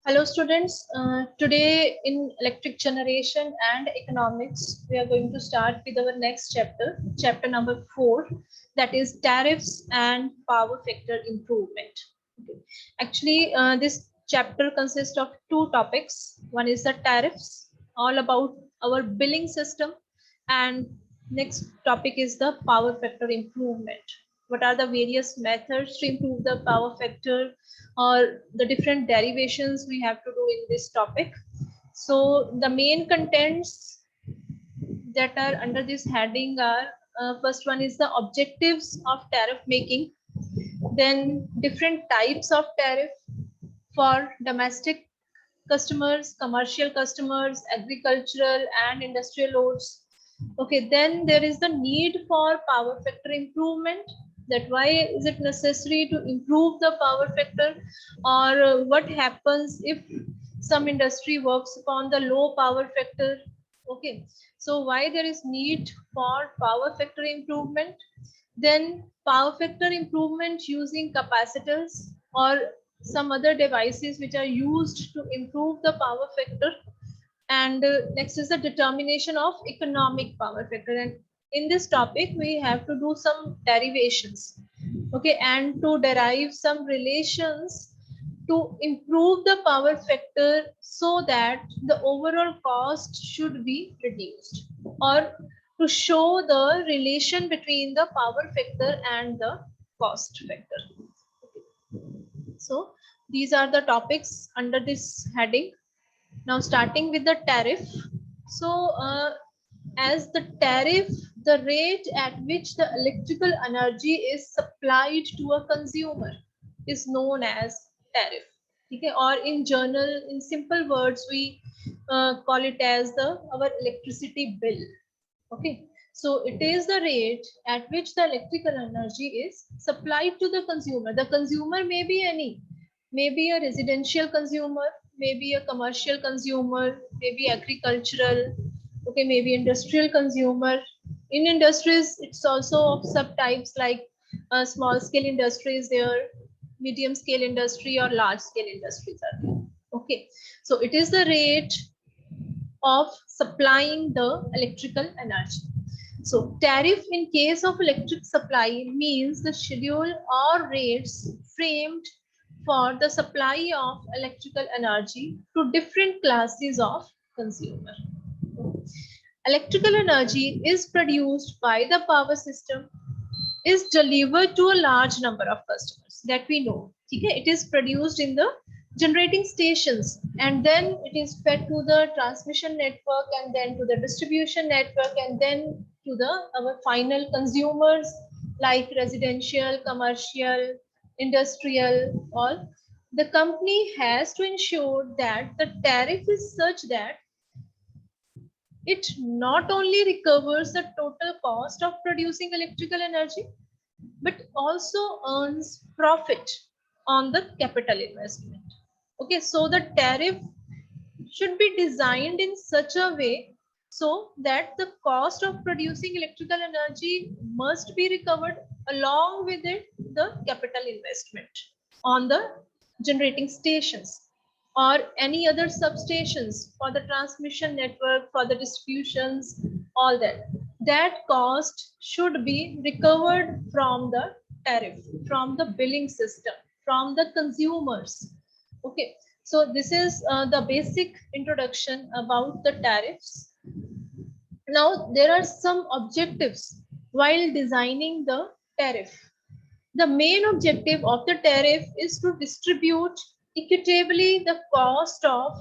Hello students, today in electric generation and economics, we are going to start with our next chapter, chapter number 4, that is tariffs and power factor improvement. Okay. Actually, this chapter consists of two topics. One is the tariffs, all about our billing system, and next topic is the power factor improvement. What are the various methods to improve the power factor or the different derivations we have to do in this topic. So the main contents that are under this heading are first one is the objectives of tariff making, then different types of tariff for domestic customers, commercial customers, agricultural and industrial loads. Okay, then there is the need for power factor improvement. That why is it necessary to improve the power factor, or what happens if some industry works upon the low power factor. Okay, so why there is need for power factor improvement. Then power factor improvement using capacitors or some other devices which are used to improve the power factor. And next is the determination of economic power factor. And in this topic, we have to do some derivations. Okay, and to derive some relations to improve the power factor so that the overall cost should be reduced, or to show the relation between the power factor and the cost factor. So these are the topics under this heading. Now starting with the tariff. So as the tariff, the rate at which the electrical energy is supplied to a consumer is known as tariff. Okay, or in general, in simple words, we call it as our electricity bill. Okay, so it is the rate at which the electrical energy is supplied to the consumer. The consumer may be any, maybe a residential consumer, maybe a commercial consumer, maybe agricultural, okay, maybe industrial consumer. In industries, it's also of subtypes like small scale industries there, medium scale industry, or large scale industries are there. Okay, so it is the rate of supplying the electrical energy. So tariff in case of electric supply means the schedule or rates framed for the supply of electrical energy to different classes of consumer. Electrical energy is produced by the power system, is delivered to a large number of customers, that we know. Okay? It is produced in the generating stations, and then it is fed to the transmission network, and then to the distribution network, and then to our final consumers like residential, commercial, industrial. All the company has to ensure that the tariff is such that it not only recovers the total cost of producing electrical energy, but also earns profit on the capital investment. Okay, so the tariff should be designed in such a way so that the cost of producing electrical energy must be recovered, along with it the capital investment on the generating stations or any other substations for the transmission network, for the distributions, all that cost should be recovered from the tariff, from the billing system, from the consumers. Okay, so this is the basic introduction about the tariffs. Now there are some objectives while designing the tariff. The main objective of the tariff is to distribute equitably the cost of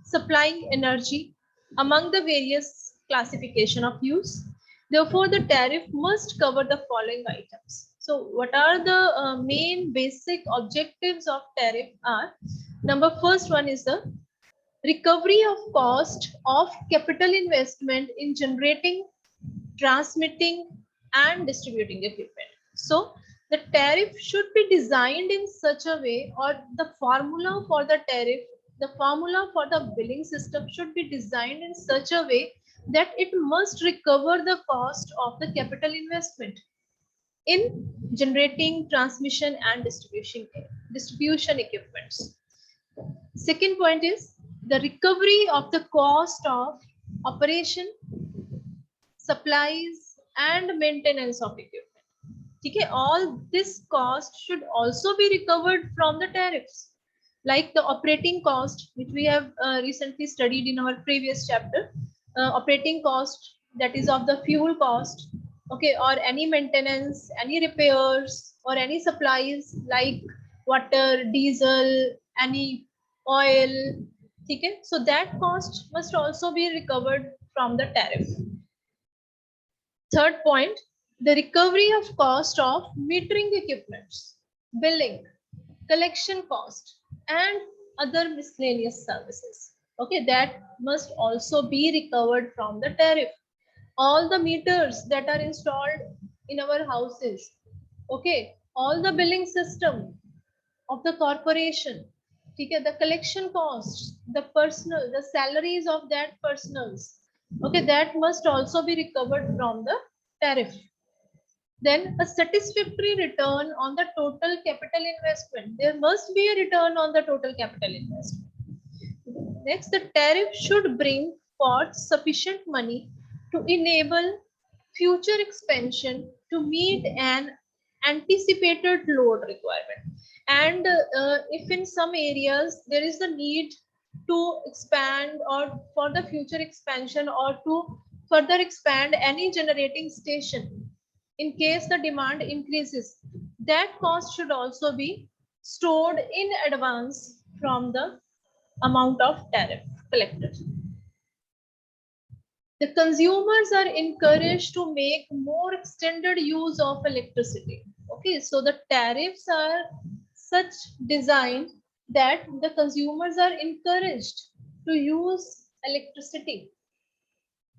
supplying energy among the various classification of use. Therefore, the tariff must cover the following items. So what are the main basic objectives of tariff are? Number first one is the recovery of cost of capital investment in generating, transmitting, and distributing equipment. So the tariff should be designed in such a way, or the formula for the tariff, the formula for the billing system should be designed in such a way that it must recover the cost of the capital investment in generating, transmission, and distribution equipments. Second point is the recovery of the cost of operation, supplies, and maintenance of equipment. Okay, all this cost should also be recovered from the tariffs, like the operating cost, which we have recently studied in our previous chapter. Operating cost, that is of the fuel cost, okay, or any maintenance, any repairs, or any supplies like water, diesel, any oil. Okay, so that cost must also be recovered from the tariff. Third point, the recovery of cost of metering equipments, billing, collection cost, and other miscellaneous services. Okay, that must also be recovered from the tariff. All the meters that are installed in our houses, okay, all the billing system of the corporation, okay, the collection costs, the personal, the salaries of that personals, okay, that must also be recovered from the tariff. Then a satisfactory return on the total capital investment. There must be a return on the total capital investment. Next, the tariff should bring forth sufficient money to enable future expansion to meet an anticipated load requirement. And if in some areas there is the need to expand or for the future expansion or to further expand any generating station, in case the demand increases, that cost should also be stored in advance from the amount of tariff collected. The consumers are encouraged to make more extended use of electricity. Okay, so the tariffs are such designed that the consumers are encouraged to use electricity.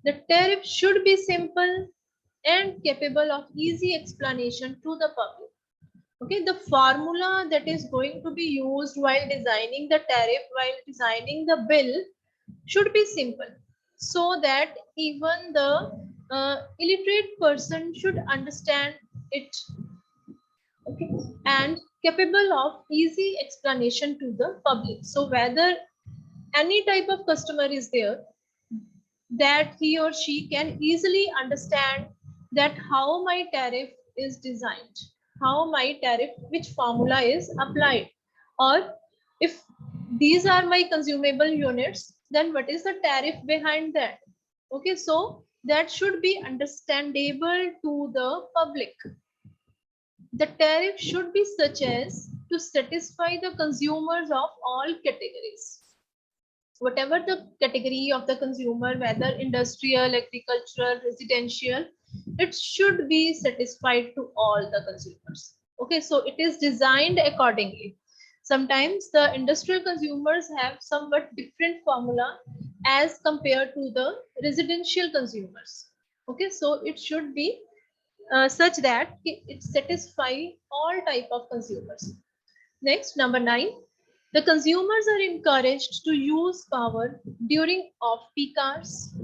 The tariff should be simple and capable of easy explanation to the public. Okay, the formula that is going to be used while designing the tariff, while designing the bill, should be simple, so that even the illiterate person should understand it, okay, and capable of easy explanation to the public. So whether any type of customer is there, that he or she can easily understand that how my tariff is designed, how my tariff, which formula is applied, or if these are my consumable units, then what is the tariff behind that? Okay, so that should be understandable to the public. The tariff should be such as to satisfy the consumers of all categories, whatever the category of the consumer, whether industrial, agricultural, residential, it should be satisfied to all the consumers. Okay, so it is designed accordingly. Sometimes the industrial consumers have somewhat different formula as compared to the residential consumers. Okay, so it should be such that it satisfy all type of consumers. Next, number 9, the consumers are encouraged to use power during off-peak hours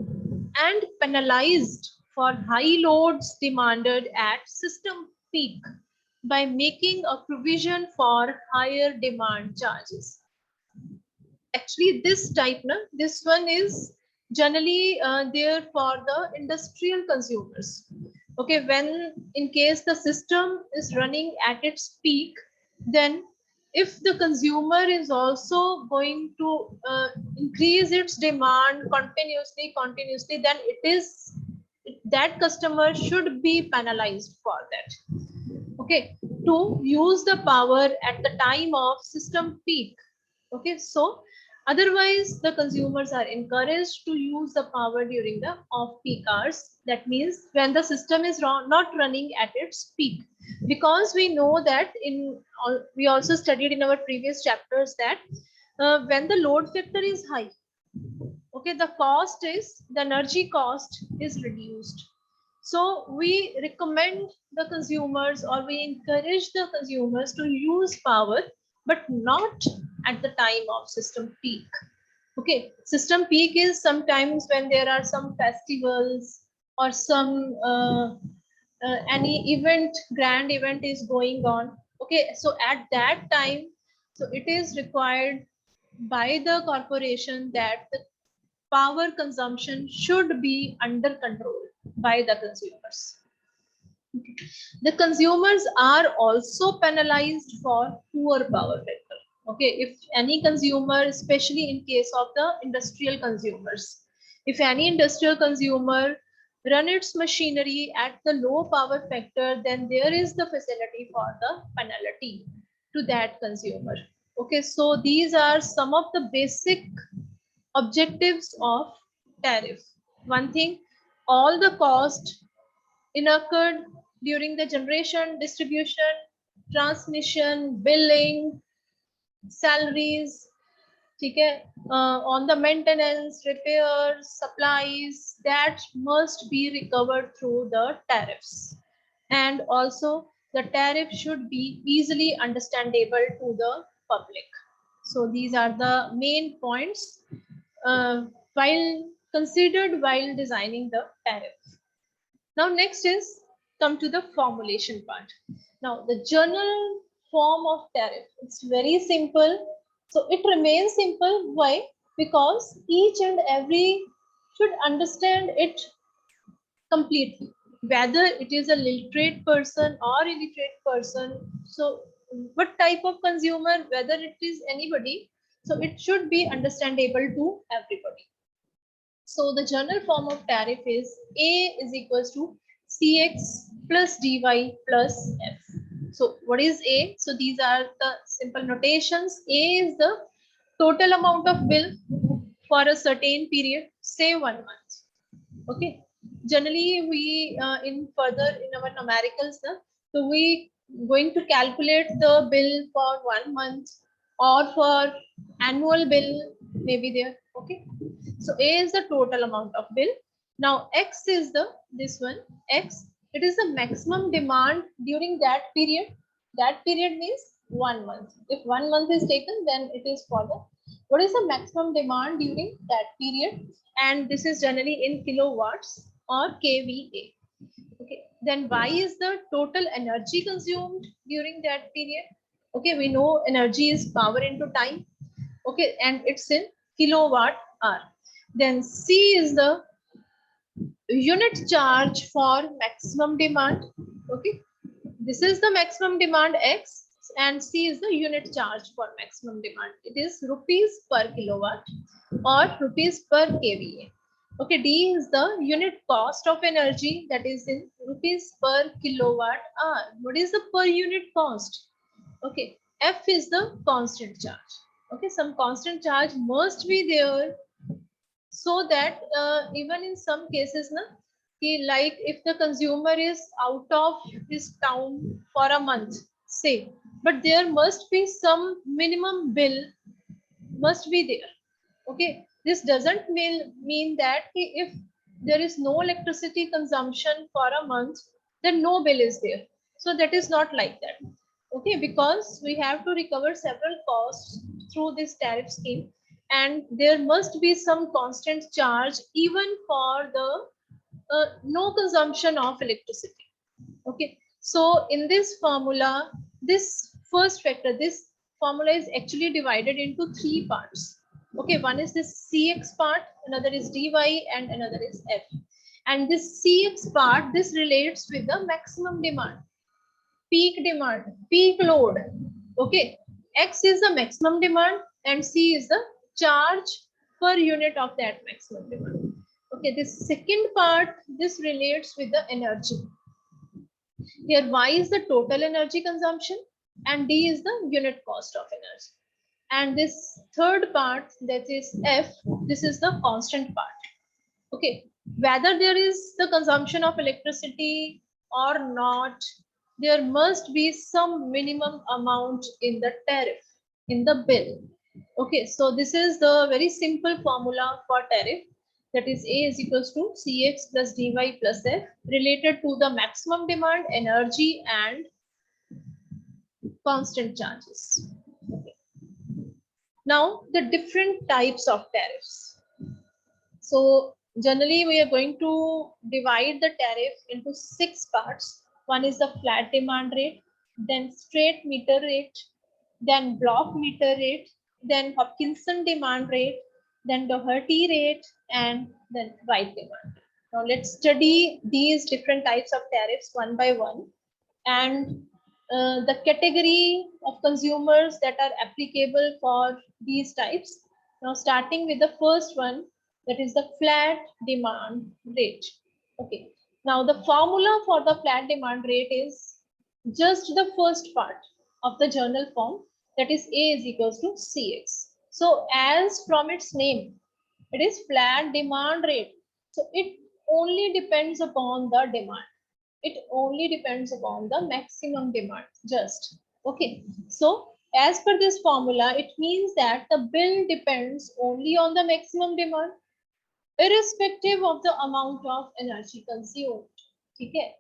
and penalized for high loads demanded at system peak by making a provision for higher demand charges. Actually, this type, this one is generally there for the industrial consumers. Okay, when in case the system is running at its peak, then if the consumer is also going to increase its demand continuously, then it is that customer should be penalized for that. Okay, to use the power at the time of system peak. Okay, so otherwise the consumers are encouraged to use the power during the off peak hours. That means when the system is not running at its peak, because we know that we also studied in our previous chapters that when the load factor is high, okay, the energy cost is reduced. So we recommend the consumers, or we encourage the consumers to use power, but not at the time of system peak. Okay, system peak is sometimes when there are some festivals or some any grand event is going on. Okay, so at that time, so it is required by the corporation that the power consumption should be under control by the consumers. Okay. The consumers are also penalized for poor power factor. Okay, if any consumer, especially in case of the industrial consumers, if any industrial consumer run its machinery at the low power factor, then there is the facility for the penalty to that consumer. Okay, so these are some of the basic objectives of tariff. One thing, all the cost incurred during the generation, distribution, transmission, billing, salaries, okay, on the maintenance, repairs, supplies, that must be recovered through the tariffs. And also the tariff should be easily understandable to the public. So these are the main points while considered while designing the tariff. Now next is come to the formulation part. Now the general form of tariff, it's very simple. So it remains simple. Why? Because each and every should understand it completely, whether it is a literate person or illiterate person. So what type of consumer, whether it is anybody, so it should be understandable to everybody. So the general form of tariff is A is equals to Cx plus dy plus f. So what is A? So these are the simple notations. A is the total amount of bill for a certain period, say 1 month. Okay. Generally, we in further in our numericals, so we going to calculate the bill for 1 month or for annual bill maybe there. Okay. So A is the total amount of bill. Now X is the this one X. It is the maximum demand during that period. That period means 1 month. If 1 month is taken, then it is for the what is the maximum demand during that period, and this is generally in kilowatts or kVA. Okay, then Y is the total energy consumed during that period. Okay, we know energy is power into time. Okay, and it's in kilowatt hour. Then C is the unit charge for maximum demand. Okay, this is the maximum demand X, and C is the unit charge for maximum demand. It is rupees per kilowatt or rupees per kVA. Okay, D is the unit cost of energy, that is in rupees per kilowatt hour. What is the per unit cost? Okay, F is the constant charge. Okay, some constant charge must be there, so that even in some cases like if the consumer is out of his town for a month, say, but there must be some minimum bill must be there. Okay, this doesn't mean that if there is no electricity consumption for a month, then no bill is there. So that is not like that. Okay, because we have to recover several costs through this tariff scheme, and there must be some constant charge even for the no consumption of electricity. Okay, so in this formula, this first factor, this formula is actually divided into three parts. Okay, one is this Cx part, another is dy, and another is f. And this Cx part, this relates with the maximum demand, peak load. Okay, X is the maximum demand and C is the charge per unit of that maximum demand. Okay, this second part, this relates with the energy. Here Y is the total energy consumption and D is the unit cost of energy. And this third part, that is F, this is the constant part. Okay, whether there is the consumption of electricity or not, there must be some minimum amount in the tariff, in the bill. Okay, so this is the very simple formula for tariff, that is A is equals to Cx plus dy plus f, related to the maximum demand, energy and constant charges. Okay. Now the different types of tariffs. So generally we are going to divide the tariff into 6 parts. One is the flat demand rate, then straight meter rate, then block meter rate, then Hopkinson demand rate, then Doherty rate, and then Wright demand. Now let's study these different types of tariffs one by one, and the category of consumers that are applicable for these types. Now starting with the first one, that is the flat demand rate. Okay. Now the formula for the flat demand rate is just the first part of the journal form, that is A is equals to Cx. So as from its name, it is flat demand rate. So it only depends upon the demand. It only depends upon the maximum demand just. Okay. So as per this formula, it means that the bill depends only on the maximum demand, irrespective of the amount of energy consumed. Okay.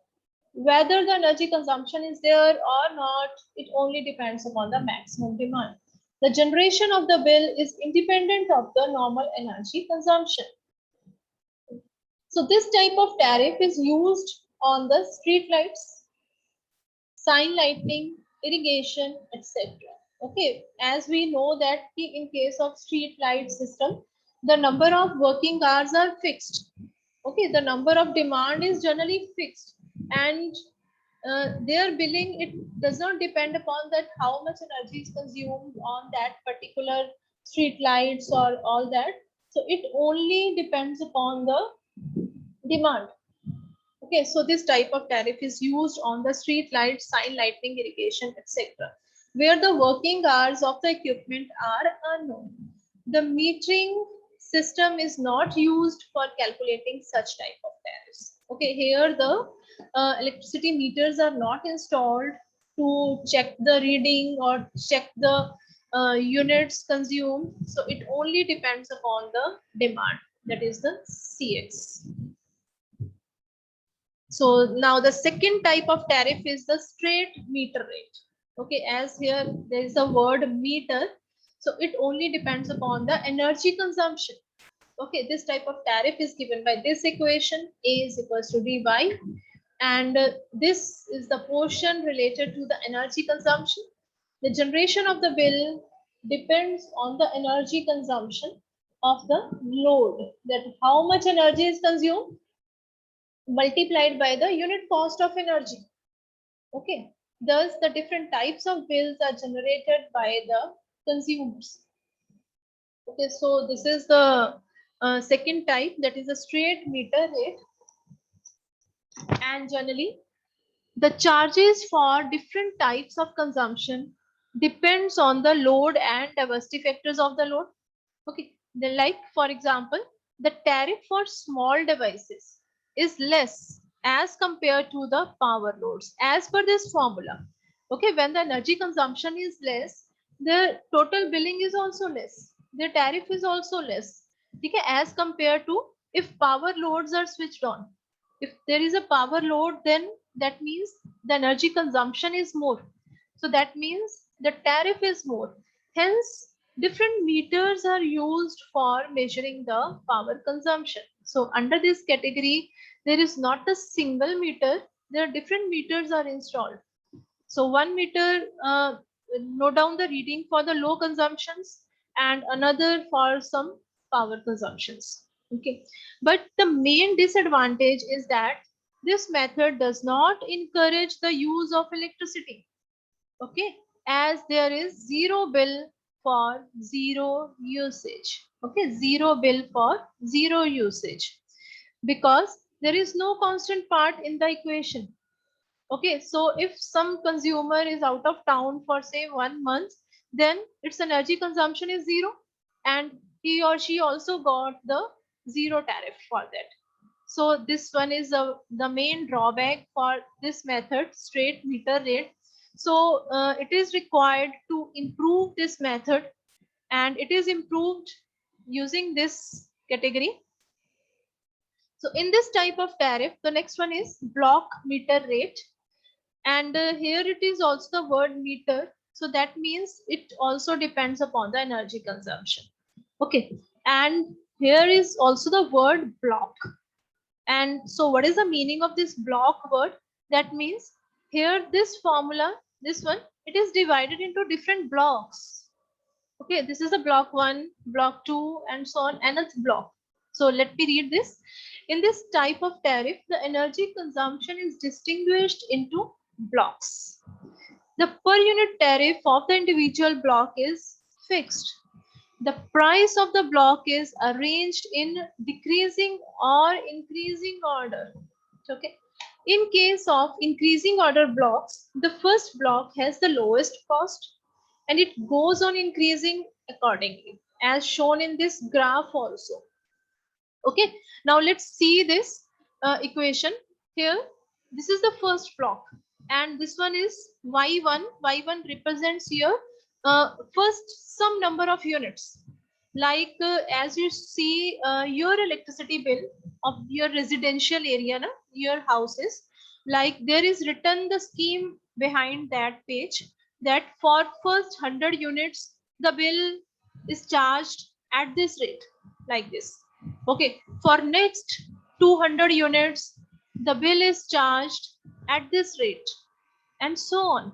Whether the energy consumption is there or not, it only depends upon the maximum demand. The generation of the bill is independent of the normal energy consumption. So this type of tariff is used on the street lights, sign lighting, irrigation, etc. Okay, as we know that in case of street light system, the number of working hours are fixed. Okay, the number of demand is generally fixed, and their billing, it does not depend upon that how much energy is consumed on that particular street lights or all that. So it only depends upon the demand. Okay, so this type of tariff is used on the street lights, sign lighting, irrigation, etc., where the working hours of the equipment are unknown. The metering system is not used for calculating such type of tariffs. Okay, here the electricity meters are not installed to check the reading or check the units consumed. So it only depends upon the demand, that is the CX. So now the second type of tariff is the straight meter rate. Okay, as here there is a word meter, so it only depends upon the energy consumption. Okay, this type of tariff is given by this equation: A is equals to dy, and this is the portion related to the energy consumption. The generation of the bill depends on the energy consumption of the load, that how much energy is consumed multiplied by the unit cost of energy. Okay, thus the different types of bills are generated by the consumers. Okay, so this is the second type, that is a straight meter rate, and generally the charges for different types of consumption depends on the load and diversity factors of the load. Okay, then like for example, the tariff for small devices is less as compared to the power loads as per this formula. Okay, when the energy consumption is less, the total billing is also less. The tariff is also less. Okay, as compared to if power loads are switched on. If there is a power load, then that means the energy consumption is more. So that means the tariff is more. Hence, different meters are used for measuring the power consumption. So under this category, there is not a single meter. There are different meters are installed. So one meter note down the reading for the low consumptions, and another for some power consumptions. Okay, but the main disadvantage is that this method does not encourage the use of electricity. Okay, as there is zero bill for zero usage. Okay, zero bill for zero usage, because there is no constant part in the equation. Okay, so if some consumer is out of town for say 1 month, then its energy consumption is zero, and he or she also got the zero tariff for that. So this one is the main drawback for this method, straight meter rate. So it is required to improve this method, and it is improved using this category. So in this type of tariff, the next one is block meter rate. And here it is also the word meter. So that means it also depends upon the energy consumption. Okay. And here is also the word block. And so what is the meaning of this block word? That means here this formula, this one, it is divided into different blocks. Okay, this is the block 1, block 2, and so on, nth block. So let me read this. In this type of tariff, the energy consumption is distinguished into blocks. The per unit tariff of the individual block is fixed. The price of the block is arranged in decreasing or increasing order. Okay. In case of increasing order blocks, the first block has the lowest cost and it goes on increasing accordingly, as shown in this graph also. Okay, now let's see this equation here. This is the first block and this one is y1. Y1 represents your first some number of units, like as you see your electricity bill of your residential area, na, your houses, like there is written the scheme behind that page that for first 100 units the bill is charged at this rate, like this. Okay, for next 200 units the bill is charged at this rate, and so on.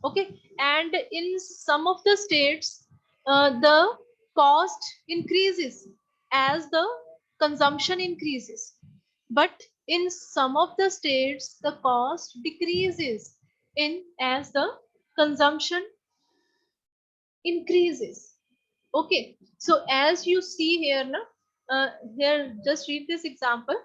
Okay, and in some of the states the cost increases as the consumption increases, but in some of the states the cost decreases in as the consumption increases. Okay, so as you see here na, here just read this example.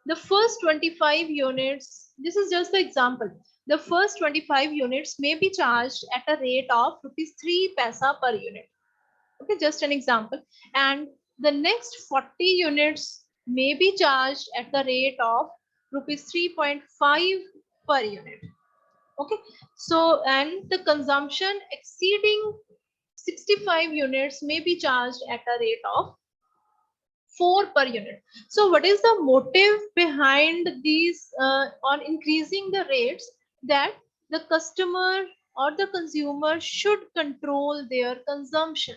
The first 25 units, this is just the example. The first 25 units may be charged at a rate of rupees 3 paisa per unit. Okay, just an example. And the next 40 units may be charged at the rate of rupees 3.5 per unit. Okay, so and the consumption exceeding 65 units may be charged at a rate of 4 per unit. So what is the motive behind these on increasing the rates? That the customer or the consumer should control their consumption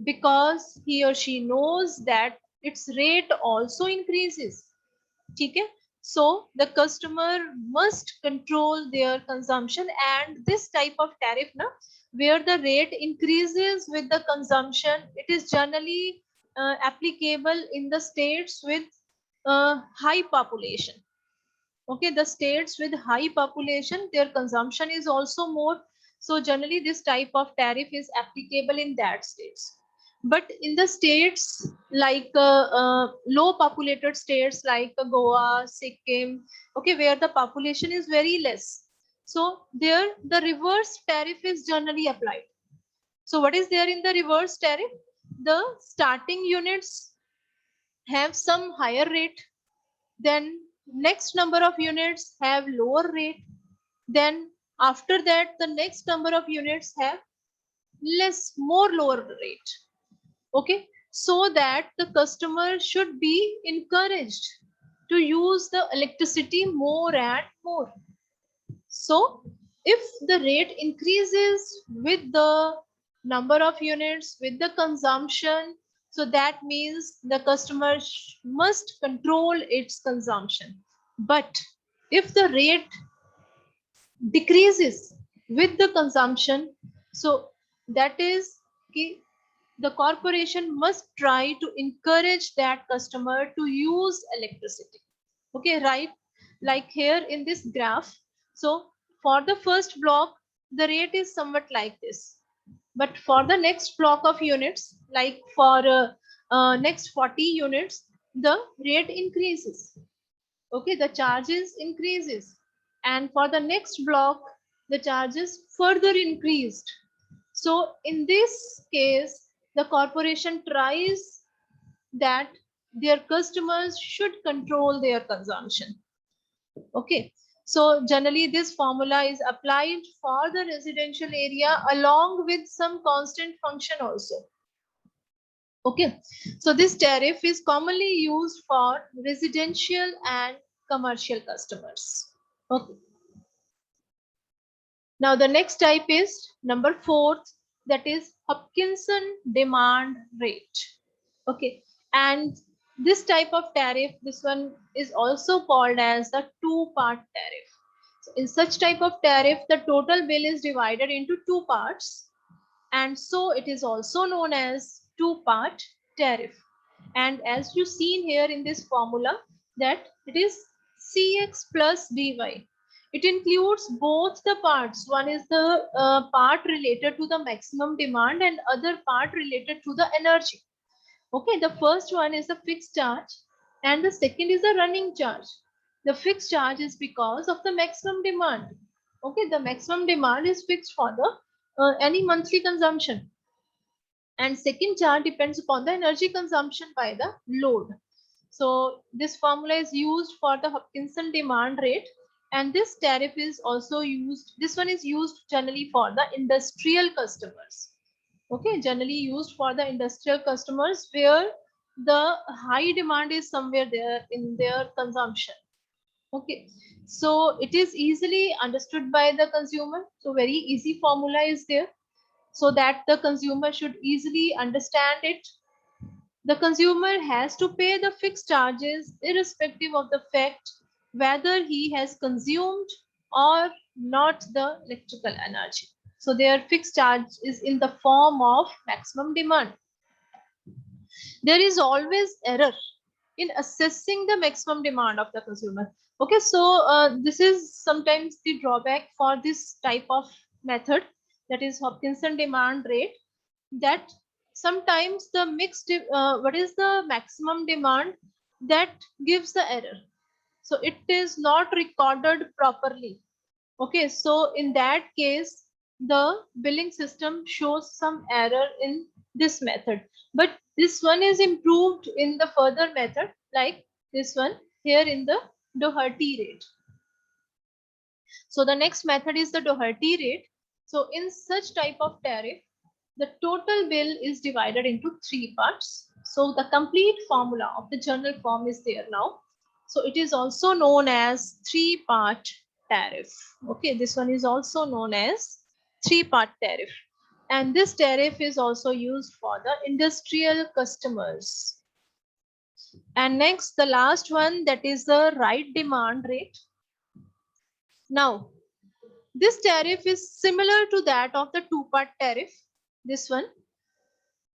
because he or she knows that its rate also increases. Okay, so the customer must control their consumption, and this type of tariff na, where the rate increases with the consumption, it is generally applicable in the states with high population. Okay, the states with high population, their consumption is also more, so generally this type of tariff is applicable in that states. But in the states like low populated states like Goa, Sikkim, okay, where the population is very less, so there the reverse tariff is generally applied. So what is there in the reverse tariff? The starting units have some higher rate, then next number of units have lower rate, then after that the next number of units have less more lower rate. Okay, so that the customer should be encouraged to use the electricity more and more. So if the rate increases with the number of units, with the consumption, so that means the customer must control its consumption. But if the rate decreases with the consumption, so that is the corporation must try to encourage that customer to use electricity. Okay, right, like here in this graph. So for the first block the rate is somewhat like this, but for the next block of units, like for next 40 units, the rate increases. Okay, the charges increases, and for the next block the charges further increased. So in this case the corporation tries that their customers should control their consumption. Okay, so generally this formula is applied for the residential area along with some constant function also. Okay, so this tariff is commonly used for residential and commercial customers. Okay, now the next type is number 4, that is Hopkinson demand rate. Okay, and this type of tariff, this one is also called as the two-part tariff. So in such type of tariff, the total bill is divided into two parts, and so it is also known as two-part tariff. And as you seen here in this formula, that it is Cx plus dy. It includes both the parts. One is the part related to the maximum demand and other part related to the energy. Okay, the first one is the fixed charge and the second is the running charge. The fixed charge is because of the maximum demand. Okay, the maximum demand is fixed for the any monthly consumption, and second charge depends upon the energy consumption by the load. So this formula is used for the Hopkinson demand rate, and this tariff is also used, this one is used generally for the industrial customers. Okay, generally used for the industrial customers where the high demand is somewhere there in their consumption. Okay, so it is easily understood by the consumer. So very easy formula is there so that the consumer should easily understand it. The consumer has to pay the fixed charges irrespective of the fact whether he has consumed or not the electrical energy. So their fixed charge is in the form of maximum demand. There is always error in assessing the maximum demand of the consumer. Okay, so this is sometimes the drawback for this type of method, that is Hopkinson demand rate, that sometimes the mixed what is the maximum demand, that gives the error, so it is not recorded properly. Okay, so in that case the billing system shows some error in this method, but this one is improved in the further method like this one here in the Doherty rate. So the next method is the Doherty rate. So in such type of tariff, the total bill is divided into three parts. So the complete formula of the journal form is there now. So it is also known as three-part tariff. Okay, this one is also known as three-part tariff. And this tariff is also used for the industrial customers. And next, the last one, that is the right demand rate. Now, this tariff is similar to that of the two-part tariff, this one.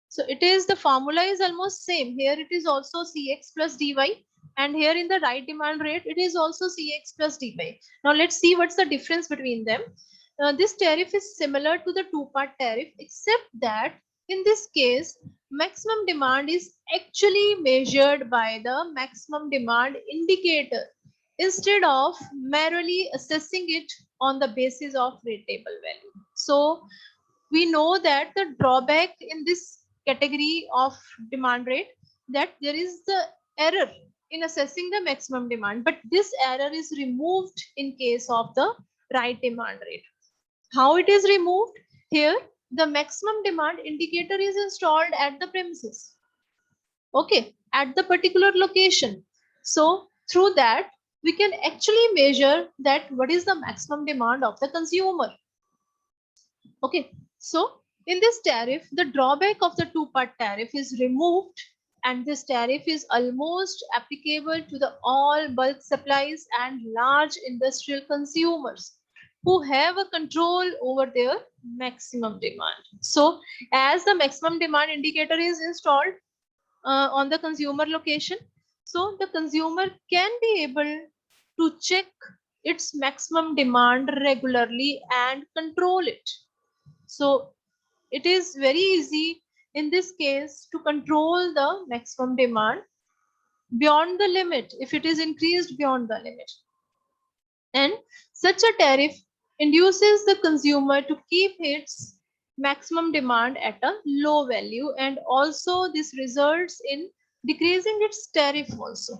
So it is, the formula is almost same. Here it is also Cx plus dy, and here in the right demand rate, it is also Cx plus dy. Now let's see what's the difference between them. This tariff is similar to the two-part tariff, except that in this case, maximum demand is actually measured by the maximum demand indicator instead of merely assessing it on the basis of rateable value. So we know that the drawback in this category of demand rate, that there is the error in assessing the maximum demand, but this error is removed in case of the right demand rate. How it is removed? Here the maximum demand indicator is installed at the premises, okay, at the particular location. So through that we can actually measure that what is the maximum demand of the consumer. Okay, so in this tariff, the drawback of the two-part tariff is removed, and this tariff is almost applicable to the all bulk supplies and large industrial consumers who have a control over their maximum demand. So as the maximum demand indicator is installed on the consumer location, so the consumer can be able to check its maximum demand regularly and control it. So it is very easy in this case to control the maximum demand beyond the limit if it is increased beyond the limit. And such a tariff induces the consumer to keep its maximum demand at a low value, and also this results in decreasing its tariff also.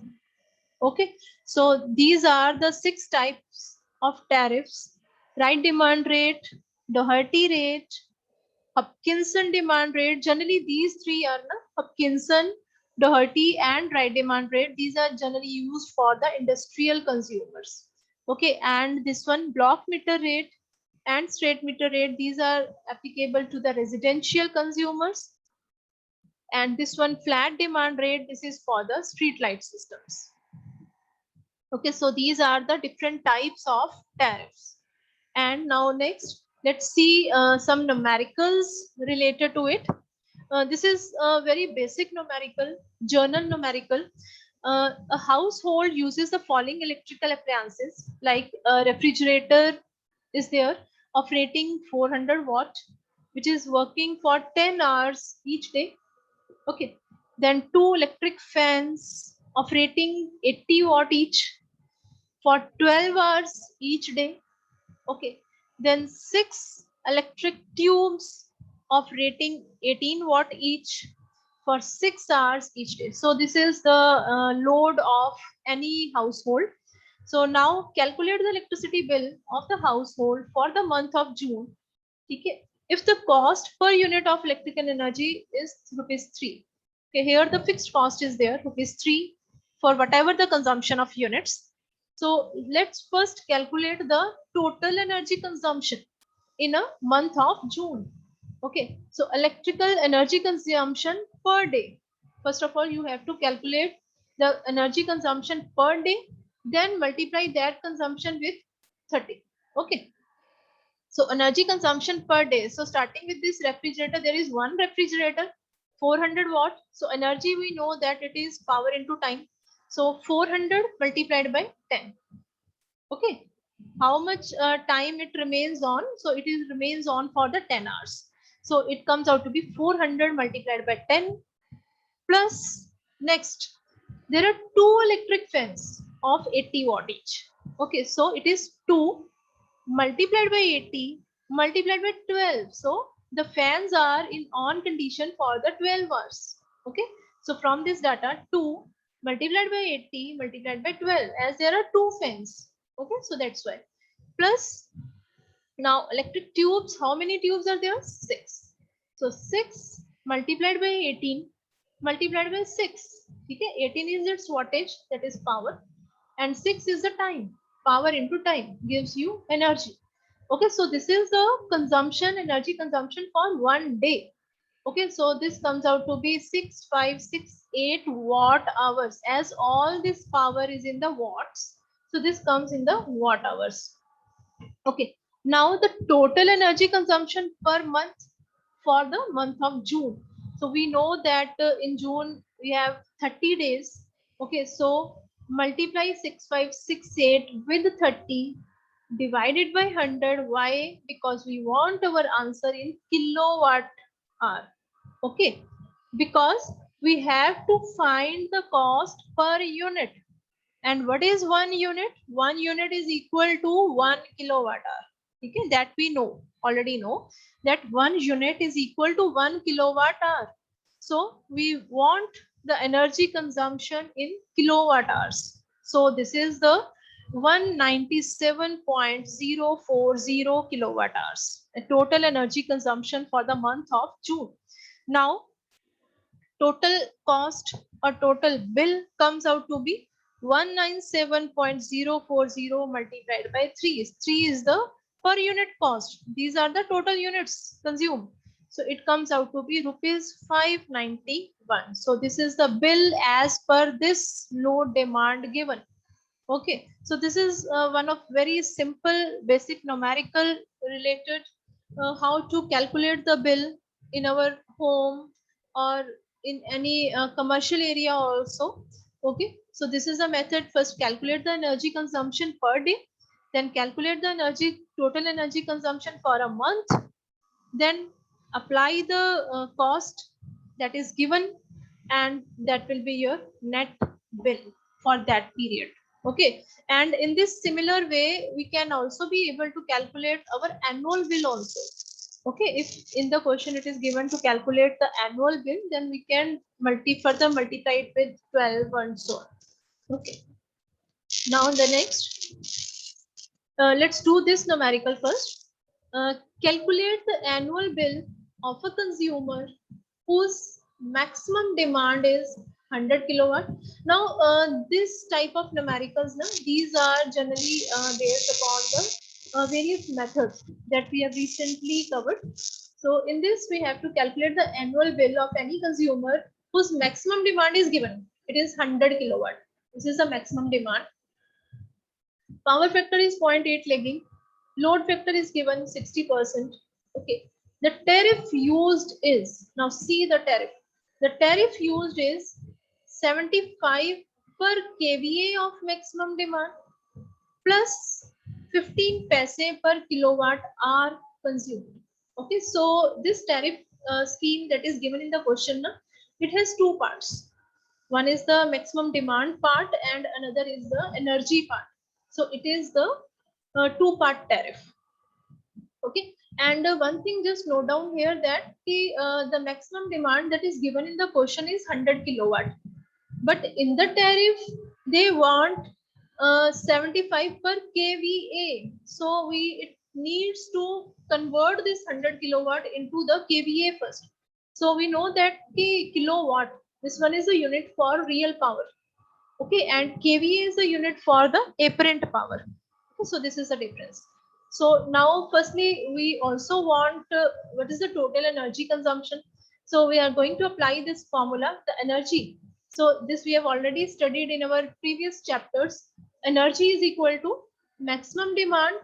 Okay, so these are the 6 types of tariffs: right demand rate, Doherty rate, Hopkinson demand rate. Generally these three are Hopkinson, Doherty and right demand rate. These are generally used for the industrial consumers. Okay, and this one block meter rate and straight meter rate, these are applicable to the residential consumers. And this one flat demand rate, this is for the street light systems. Okay, so these are the different types of tariffs. And now next, Let's see some numericals related to it. This is a very basic numerical, journal numerical. A household uses the following electrical appliances, like a refrigerator is there of rating 400 watt, which is working for 10 hours each day. Okay. Then two electric fans of rating 80 watt each for 12 hours each day. Okay. Then six electric tubes of rating 18 watt each for 6 hours each day. So this is the load of any household. So now calculate the electricity bill of the household for the month of June. Okay. If the cost per unit of electrical energy is rupees 3. Okay, here the fixed cost is there, rupees 3 for whatever the consumption of units. So let's first calculate the total energy consumption in a month of June. Okay, so electrical energy consumption per day. First of all, you have to calculate the energy consumption per day, then multiply that consumption with 30. Okay, so energy consumption per day. So starting with this refrigerator, there is one refrigerator, 400 watt. So energy, we know that it is power into time. So 400 multiplied by 10. Okay. How much time it remains on? So it is remains on for the 10 hours. So it comes out to be 400 multiplied by 10 plus next. There are two electric fans of 80 watt each. Okay. So it is 2 multiplied by 80 multiplied by 12. So the fans are in on condition for the 12 hours. Okay. So from this data, 2 multiplied by 80 multiplied by 12, as there are two fans. Okay. So that's why. Plus now electric tubes, how many tubes are there? 6. So 6 multiplied by 18 multiplied by 6. Okay. 18 is its wattage, that is power, and 6 is the time. Power into time gives you energy. Okay, so this is the consumption, energy consumption for one day. Okay, so this comes out to be 6568 watt hours, as all this power is in the watts. So this comes in the watt hours. Okay, now the total energy consumption per month for the month of June. So we know that in June we have 30 days. Okay, so multiply 6568 with 30 divided by 100. Why? Because we want our answer in kilowatt hour. Okay, because we have to find the cost per unit. And what is 1 unit? 1 unit is equal to 1 kilowatt hour. Okay, that we know, already know that 1 unit is equal to 1 kilowatt hour. So we want the energy consumption in kilowatt hours. So this is the 197.040 kilowatt hours, a total energy consumption for the month of June. Now total cost or total bill comes out to be 197.040 multiplied by 3. 3 is the per unit cost. These are the total units consumed. So it comes out to be rupees 591. So this is the bill as per this load demand given. Okay, so this is one of very simple basic numerical related how to calculate the bill in our home or in any commercial area also. Okay, so this is a method. First calculate the energy consumption per day, then calculate the energy total energy consumption for a month, then apply the cost that is given, and that will be your net bill for that period. Okay, and in this similar way we can also be able to calculate our annual bill also. Okay, if in the question it is given to calculate the annual bill, then we can further multiply it with 12 and so on. Okay, now the next, let's do this numerical first. Calculate the annual bill of a consumer whose maximum demand is 100 kilowatt. Now, this type of numericals, these are generally based upon the various methods that we have recently covered. So, in this, we have to calculate the annual bill of any consumer whose maximum demand is given. It is 100 kilowatt. This is the maximum demand. Power factor is 0.8 lagging. Load factor is given 60%. Okay. The tariff used is, now see the tariff. The tariff used is 75 per kVA of maximum demand plus 15 paise per kilowatt hour consumed. Okay, so this tariff scheme that is given in the question, it has two parts. One is the maximum demand part and another is the energy part. So it is the two-part tariff. Okay, and one thing just note down here that the maximum demand that is given in the question is 100 kilowatt, but in the tariff they want 75 per kVA. So it needs to convert this 100 kilowatt into the kVA first. So we know that the kilowatt, this one is a unit for real power. Okay, and kVA is the unit for the apparent power. Okay, so this is the difference. So now firstly we also want what is the total energy consumption. So we are going to apply this formula, the energy. So this we have already studied in our previous chapters. Energy is equal to maximum demand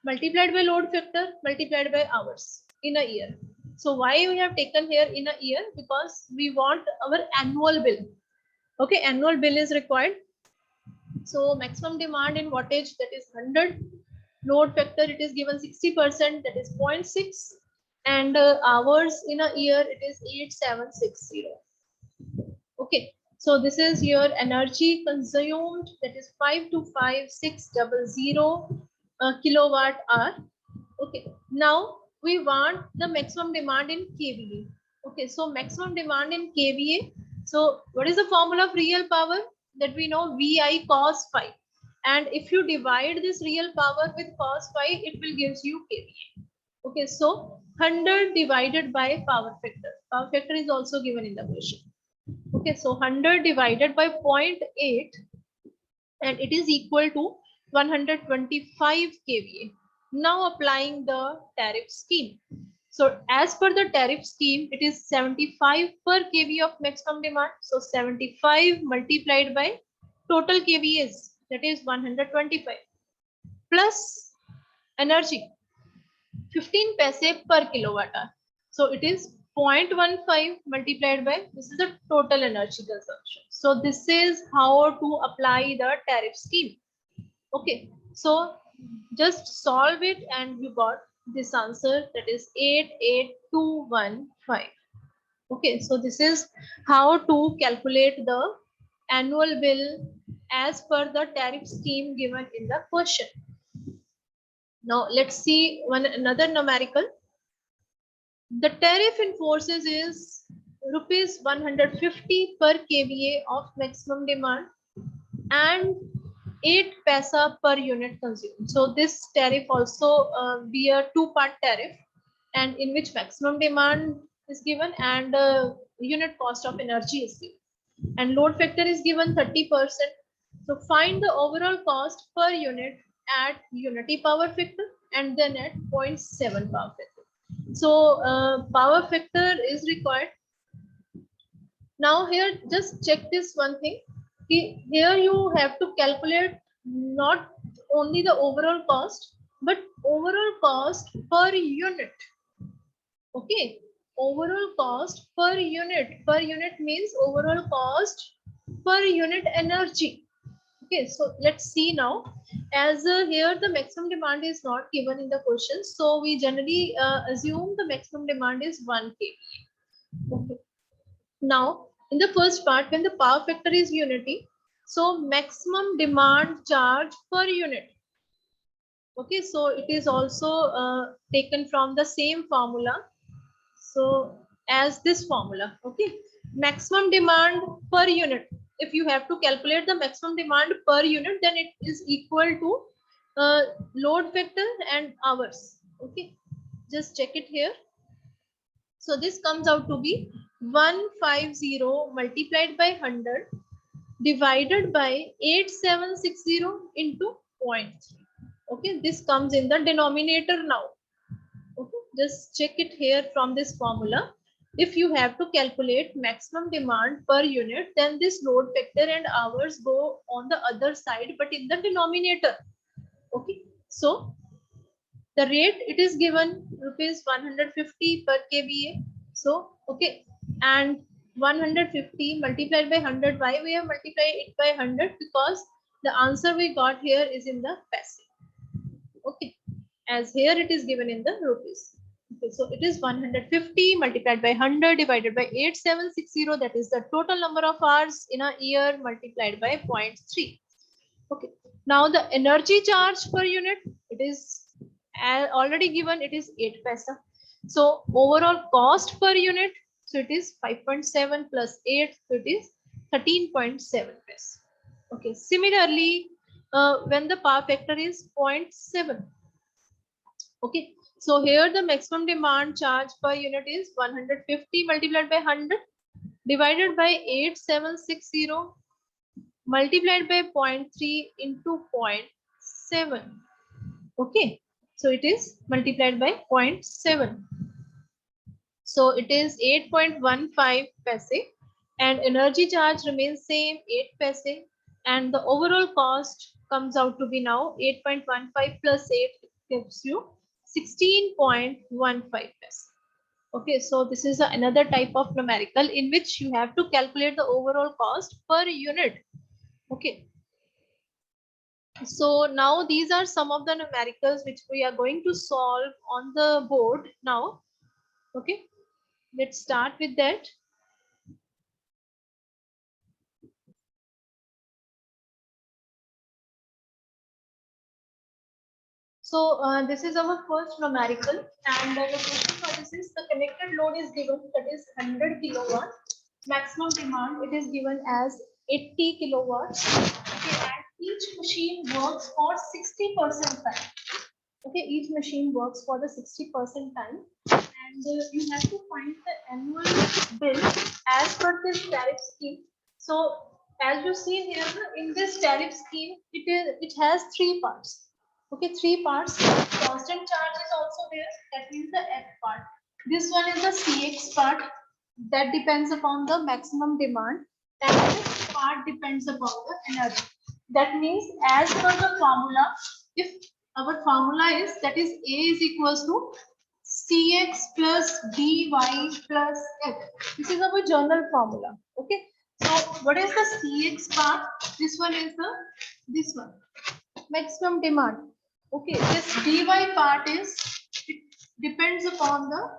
multiplied by load factor multiplied by hours in a year. So why we have taken here in a year? Because we want our annual bill. Okay, annual bill is required. So maximum demand in wattage, that is 100. Load factor, it is given 60%, that is 0.6. And hours in a year, it is 8760. Okay, so this is your energy consumed, that is 525600 kilowatt hour. Okay, now we want the maximum demand in kVA. Okay, so maximum demand in kVA. So what is the formula of real power? That we know VI cos phi. And if you divide this real power with cos phi, it will give you kVA. Okay, so 100 divided by power factor. Power factor is also given in the question. Okay, so 100 divided by 0.8 and it is equal to 125 kVA. Now applying the tariff scheme. So as per the tariff scheme, it is 75 per kVA of maximum demand. So 75 multiplied by total kVAs, that is 125 plus energy 15 paise per kilowatt hour. So it is 0.15 multiplied by, this is the total energy consumption. So this is how to apply the tariff scheme. Okay, so just solve it and you got this answer, that is 88215. Okay, so this is how to calculate the annual bill as per the tariff scheme given in the question. Now let's see another numerical. The tariff in forces is rupees 150 per kVA of maximum demand and 8 paisa per unit consumed. So this tariff also be a two-part tariff, and in which maximum demand is given and unit cost of energy is given. And load factor is given 30%. So find the overall cost per unit at unity power factor and then at 0.7 power factor. So power factor is required. Now here just check this one thing. Here you have to calculate not only the overall cost but overall cost per unit. Okay, overall cost per unit. Per unit means overall cost per unit energy. Okay, so let's see now. As here the maximum demand is not given in the question, so we generally assume the maximum demand is 1 kVA. Okay. Now in the first part, when the power factor is unity, so maximum demand charge per unit. Okay, so it is also taken from the same formula. So as this formula, okay, maximum demand per unit. If you have to calculate the maximum demand per unit, then it is equal to load factor and hours. Okay, just check it here. So this comes out to be 150 multiplied by 100 divided by 8760 into 0.3. Okay, this comes in the denominator now. Okay, just check it here from this formula. If you have to calculate maximum demand per unit, then this load factor and hours go on the other side, but in the denominator. Okay, so The rate it is given rupees 150 per kVA. So okay, and 150 multiplied by 100. Why we have multiplied it by 100? Because the answer we got here is in the passive. Okay, as here it is given in the rupees. Okay, so it is 150 multiplied by 100 divided by 8760. That is the total number of hours in a year multiplied by 0.3. Okay, now the energy charge per unit, it is already given, it is 8 paisa. So overall cost per unit, so it is 5.7 plus 8, so it is 13.7 paisa. Okay, similarly, when the power factor is 0.7. Okay, so here the maximum demand charge per unit is 150 multiplied by 100 divided by 8760 multiplied by 0.3 into 0.7. Okay, so it is multiplied by 0.7. So it is 8.15 paise, and energy charge remains same 8 paise, and the overall cost comes out to be now 8.15 plus 8 gives you 16.15 paise. Okay, so this is another type of numerical in which you have to calculate the overall cost per unit. Okay, so now these are some of the numericals which we are going to solve on the board now. Okay, let's start with that. So this is our first numerical, and the question for this is the connected load is given, that is 100 kilowatt. Maximum demand it is given as 80 kilowatts. Okay, and each machine works for 60% time. Okay, each machine works for the 60% time, and you have to find the annual bill as per this tariff scheme. So as you see here in this tariff scheme, it has three parts. Okay, three parts. Constant charge is also there, that means the F part. This one is the CX part, that depends upon the maximum demand, and this part depends upon the energy. That means as per the formula, if our formula is, that is A is equals to Cx plus dy plus F. This is our general formula. Okay. So what is the Cx part? This one is this one, maximum demand. Okay. This dy part is, it depends upon the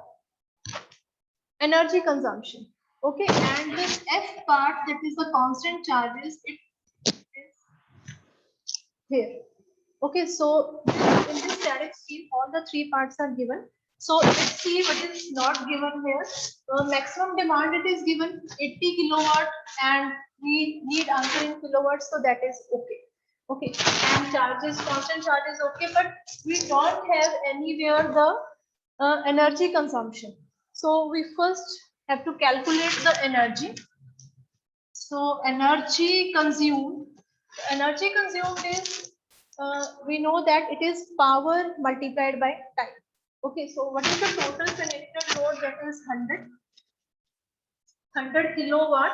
energy consumption. Okay. And this F part, that is the constant charges, it is here. Okay, so in this tariff scheme, all the three parts are given. So let's see what is not given here. Maximum demand it is given 80 kilowatt, and we need answer in kilowatts, so that is okay. Okay, and charges, constant charges okay, but we don't have anywhere the energy consumption. So we first have to calculate the energy. So energy consumed is, we know that it is power multiplied by time. Okay, so what is the total connected load? That is 100 kilowatt,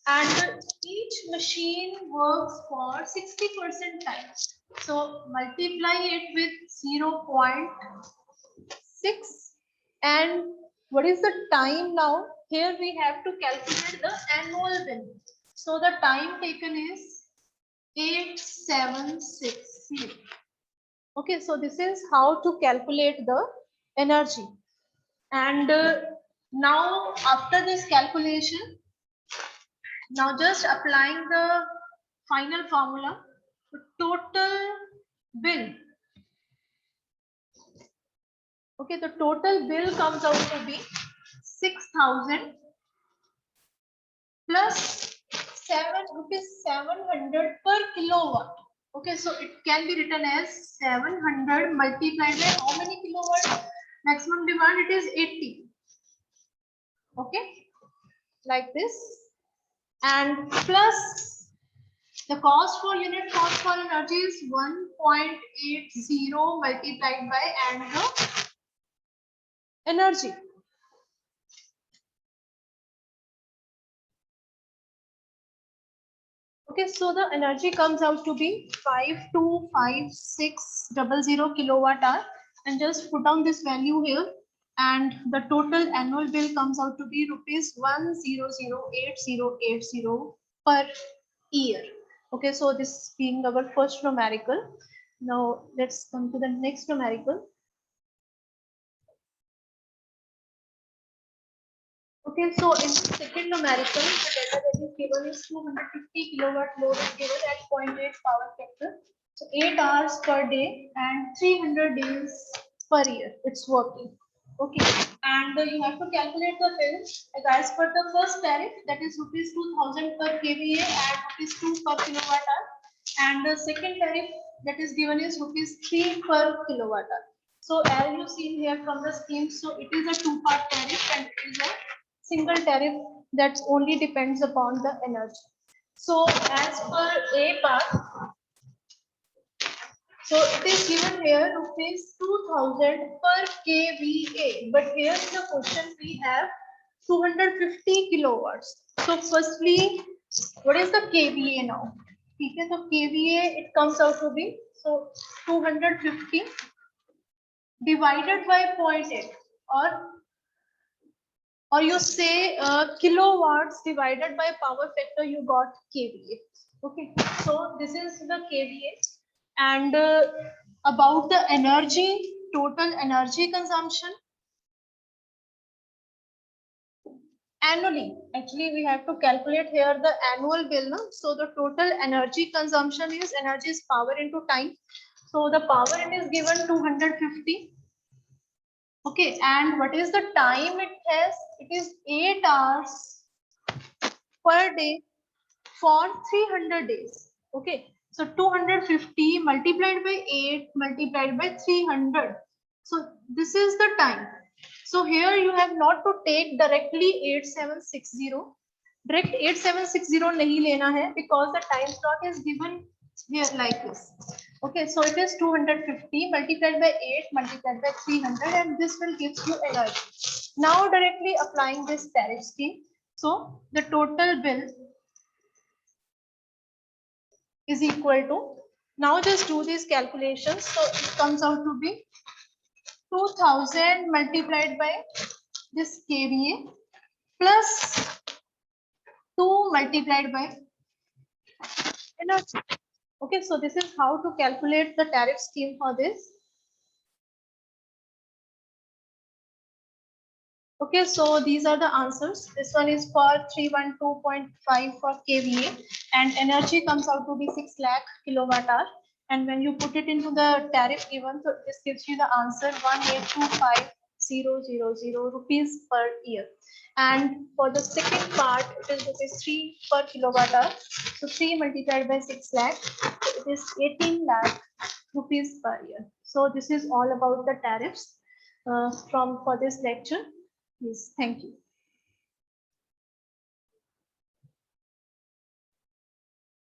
and each machine works for 60% time. So multiply it with 0.6, and what is the time now? Here we have to calculate the annual bill. So the time taken is 8760. Okay, so this is how to calculate the energy. And now after this calculation, now just applying the final formula, the total bill. Okay, the total bill comes out to be 6,000 plus 700 per kilowatt. Okay, so it can be written as 700 multiplied by how many kilowatt? Maximum demand it is 80. Okay, like this, and plus the cost for unit cost for energy is 1.80 multiplied by and the energy. Okay, so the energy comes out to be 525,600 kilowatt hour, and just put down this value here, and the total annual bill comes out to be rupees 1008080 per year. Okay, so this being our first numerical. Now let's come to the next numerical. Okay, so in the second numerical, the data that is given is 250 kilowatt load is given at 0.8 power factor. So 8 hours per day and 300 days per year it's working. Okay, and you have to calculate the bill as per the first tariff, that is rupees 2000 per kVA and rupees 2 per kilowatt hour. And the second tariff that is given is rupees 3 per kilowatt hour. So as you see here from the scheme, so it is a two-part tariff and it is a single tariff that only depends upon the energy. So as per A part, so it is given here rupees 2000 per kVA, but here in the question we have 250 kilowatts. So firstly, what is the kVA now? Okay, so kVA it comes out to be, so 250 divided by 0.8, or you say kilowatts divided by power factor, you got kVA. Okay, so this is the kVA. And about the energy, total energy consumption annually, actually we have to calculate here the annual bill. No? So the total energy consumption is, energy is power into time. So the power it is given 250. Okay, and what is the time it has? It is 8 hours per day for 300 days. Okay, so 250 multiplied by 8 multiplied by 300. So this is the time. So here you have not to take directly 8760. Direct 8760 nahi lena hai, because the time slot is given here like this. Okay, so it is 250 multiplied by 8 multiplied by 300, and this will give you energy. Now directly applying this tariff scheme. So the total bill is equal to, now just do these calculations. So it comes out to be 2000 multiplied by this kVA plus 2 multiplied by energy. Okay, so this is how to calculate the tariff scheme for this. Okay, so these are the answers. This one is for 312.5 for kVA, and energy comes out to be 6 lakh kilowatt hour. And when you put it into the tariff given, so this gives you the answer 1825000 rupees per year. And for the second part, it is rupees 3 per kilowatt hour. So 3 multiplied by 6 lakh, so it is 18 lakh rupees per year. So this is all about the tariffs for this lecture. Yes, thank you.